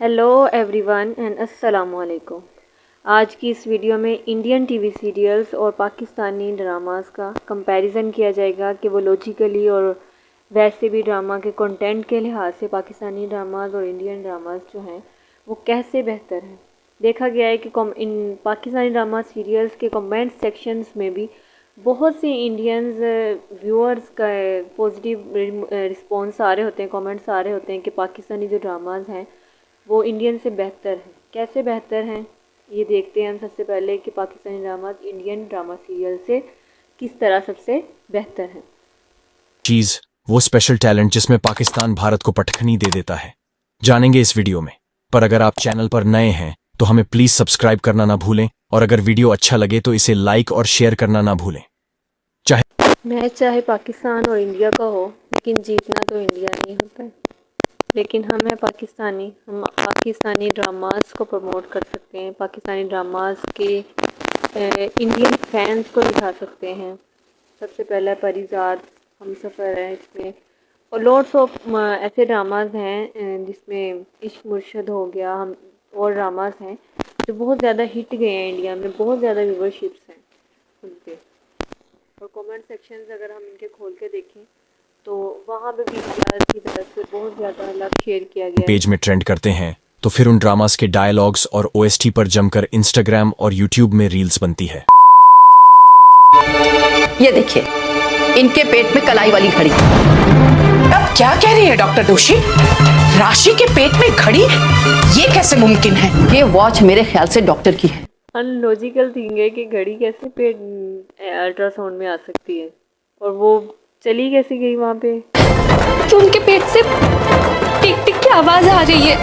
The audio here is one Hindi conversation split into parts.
हेलो एवरीवन एंड अस्सलामु अलैकुम। आज की इस वीडियो में इंडियन टीवी सीरियल्स और पाकिस्तानी ड्रामास का कंपैरिजन किया जाएगा कि वो लॉजिकली और वैसे भी ड्रामा के कंटेंट के लिहाज से पाकिस्तानी ड्रामास और इंडियन ड्रामास जो हैं वो कैसे बेहतर हैं। देखा गया है कि इन पाकिस्तानी ड्रामा सीरियल्स के कमेंट सेक्शंस में भी बहुत से इंडियंस व्यूअर्स का पॉजिटिव रिस्पॉन्स आ रहे होते हैं, कमेंट्स आ रहे होते हैं कि पाकिस्तानी जो ड्रामास हैं वो इंडियन से बेहतर हैं। कैसे बेहतर हैं ये देखते हैं हम सबसे पहले कि Pakistani drama Indian drama serial से किस तरह सबसे बेहतर हैं। चीज़ वो स्पेशल टैलेंट जिसमें पाकिस्तान भारत को पटखनी दे देता है, जानेंगे इस वीडियो में। पर अगर आप चैनल पर नए हैं तो हमें प्लीज़ सब्सक्राइब करना ना भूलें और अगर वीडियो अच्छा लगे तो इसे लाइक और शेयर करना ना भूलें। मैच चाहे पाकिस्तान और इंडिया का हो लेकिन जीतना तो इंडिया नहीं होता है। लेकिन हम हैं पाकिस्तानी, हम पाकिस्तानी ड्रामास को प्रमोट कर सकते हैं, पाकिस्तानी ड्रामास के इंडियन फैंस को दिखा सकते हैं। सबसे पहला परिजात हम सफ़र है इसमें, और लॉट्स ऑफ ऐसे ड्रामास हैं जिसमें इश्क मुर्शद हो गया, हम और ड्रामास हैं जो बहुत ज़्यादा हिट गए हैं, इंडिया में बहुत ज़्यादा व्यूवरशिप्स हैं उनके। और कमेंट सेक्शंस अगर हम इनके खोल के देखें तो वहाँ पे भी की तरफ से बहुत ज़्यादा लव शेयर किया गया पेज में ट्रेंड करते हैं तो फिर उन ड्रामास के डायलॉग्स और ओएसटी पर जमकर इंस्टाग्राम और यूट्यूब में रील्स बनती है। ये देखिए, इनके पेट में कलाई वाली घड़ी। अब क्या कह रही है डॉक्टर दोषी? राशि के पेट में घड़ी, ये कैसे मुमकिन है? ये वॉच मेरे ख्याल से डॉक्टर की है। अनलॉजिकल थिंग है कि घड़ी कैसे पेट अल्ट्रासाउंड में आ सकती है और वो चली कैसे गई वहाँ पे। तो उनके पेट से टिक टिक की आवाज आ रही है,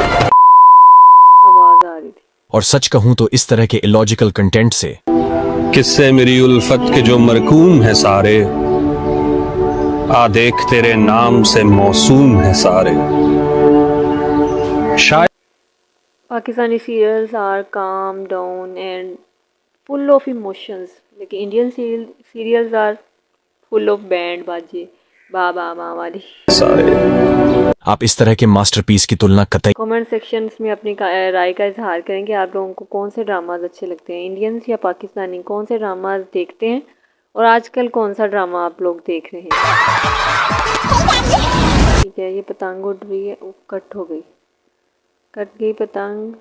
आवाज आ रही थी। और सच कहूं तो इस तरह के इलॉजिकल कंटेंट से किससे मेरी उल्फत के जो मरकूम है सारे, आ देख तेरे नाम से मौसूम है सारे। शायद Pakistani serials are calm down and full of emotions, लेकिन Indian serials are full of band बाजे बाबा माँ वाली। आप इस तरह के मास्टरपीस की तुलना कतई। कमेंट सेक्शंस में अपनी राय का इजहार करें कि आप लोगों को कौन से ड्रामाज अच्छे लगते हैं, इंडियंस या पाकिस्तानी, कौन से ड्रामाज देखते हैं और आजकल कौन सा ड्रामा आप लोग देख रहे हैं। ठीक है, ये पतंग उड़ रही है, कट हो गई, कट गई पतंग।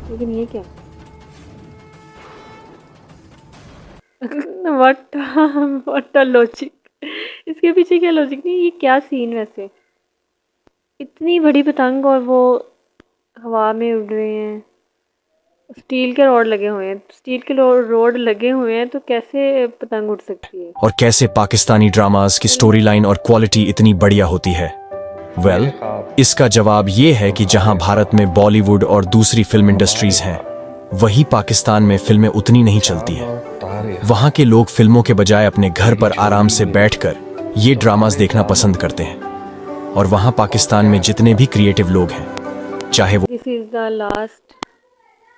लेकिन ये क्या व्हाट लॉजिक, इसके पीछे क्या लॉजिक नहीं, ये क्या सीन वैसे। इतनी बड़ी पतंग और वो हवा में उड़ रहे हैं, स्टील के रॉड लगे हुए हैं, स्टील के रॉड लगे हुए हैं तो कैसे पतंग उड़ सकती है। और कैसे पाकिस्तानी ड्रामास की स्टोरी लाइन और क्वालिटी इतनी बढ़िया होती है। वेल, इसका जवाब ये है कि जहां भारत में बॉलीवुड और दूसरी फिल्म इंडस्ट्रीज हैं, वही पाकिस्तान में फिल्में उतनी नहीं चलती है। वहां के लोग फिल्मों के बजाय अपने घर पर आराम से बैठकर ये ड्रामास देखना पसंद करते हैं। और वहां पाकिस्तान में जितने भी क्रिएटिव लोग हैं, चाहे वो this is the last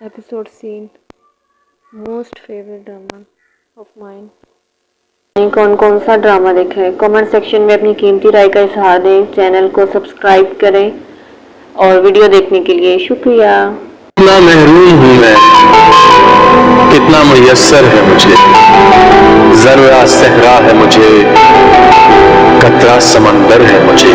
episode scene, most favourite drama of mine. कौन कौन सा ड्रामा देखा है कमेंट सेक्शन में अपनी कीमती राय का इजहार दें। चैनल को सब्सक्राइब करें और वीडियो देखने के लिए शुक्रिया। कितना महरूम हूँ मैं, कितना मुयस्सर है मुझे, जर्रा सहरा है मुझे, कतरा समंदर है मुझे।